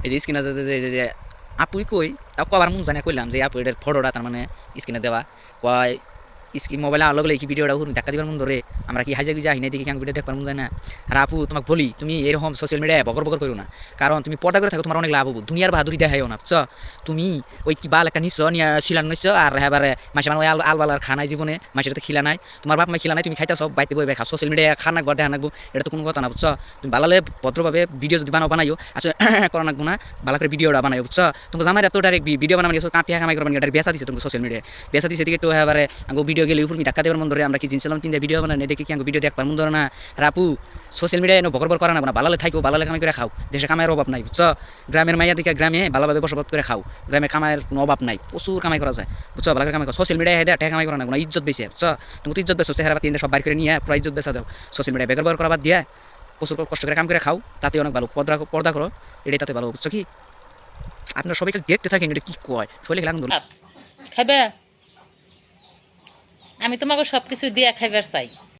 এই যে স্ক্রিনে যে আপুই কই তাও কবার মন জানে কইলাম যে আপু এটার ফটোটা তার মানে স্ক্রিনে দেওয়া কয় স্ক্রিন মোবাইলে আলো গেলে কি ভিডিওটা দেখা দিবার মন ধরে আমরা কি হাইজা গুজা হিনে দেখি কেন ভিডিও দেখবার মন যায় না। আর আপু তোমাকে বলি তুমি এরকম সোশ্যাল মিডিয়ায় বকর বকর করো না, কারণ তুমি পর্দা করে থাকো তোমার অনেক লাভ হবো, দুনিয়ার বাহাদুরি দেখাইও না বুঝছো। তুমি ওই কি বাল একটা নিচ্ছ নিয়ে শিলান নিচ্ছ আর এবারে মাসে মানে ওই আলবালার খানায় জীবনে মাসের তো খিলা নাই, তোমার বাপ মা খিলা নাই, তুমি খাইতে সব বাইতে বই খাও সোশ্যাল মিডিয়ায় খানা ঘর দেখা নাকবো, এটা তো কোনো কথা না বুঝছো। তুমি বালালে ভদ্রভাবে ভিডিও যদি বানাইও আসলে করা নাকবো না, ভালো করে ভিডিওটা বানাই বুঝছো। তুমি আমার এত ডাইরেক্ট ভিডিও বানাবো কাটিয়া কামাই করবেন, এটা বেসা দিছে তুমি সোশ্যাল মিডিয়ায় বেসা দিছে দিকে তো এবারে ভিডিও গেলে উপর ধাক্কা দেওয়ার মন ধরে আমরা কি জিনিস তিনটা ভিডিও বানাই দেখি কি ভিডিও দেখবার মন ধরে না। আর আপু সোশ্যাল মিডিয়ায় বকর বকর করা না, ভালো থাকো ভালো কামাই করে খাও, দেশে কামাইয়ের অভাব নাই বুঝছো। গ্রামের মাইয়া দিকে গ্রামে ভালোভাবে বসবাস করে খাও, গ্রামে কামাইয়ের কোনো অভাব নাই, প্রচুর কামাই করা যায় বুঝছো। ভালো করে কামাই করো, সোশ্যাল মিডিয়ায় হেঁটে কামাই করা না, কোনো ইজ্জত বেশি বুঝছো। তুমি তো ইজ্জত বেছো চেহারা তিনটা সব বাইর করে নিয়ে পুরো ইজ্জত বেচা দাও, সোশ্যাল মিডিয়ায় বেকার করা বাদ দিয়ে প্রচুর কষ্ট করে কাম করে খাও, তাতে অনেক ভালো। পর্দা করো, এটাই তাতে ভালো বুঝছো। কি আপনারা সবাই দেখতে থাকেন এটা কি কয় শরীরে লাগুন ধরুন খাবে, আমি তোমাকে সবকিছু দিয়া খাইবার চাই।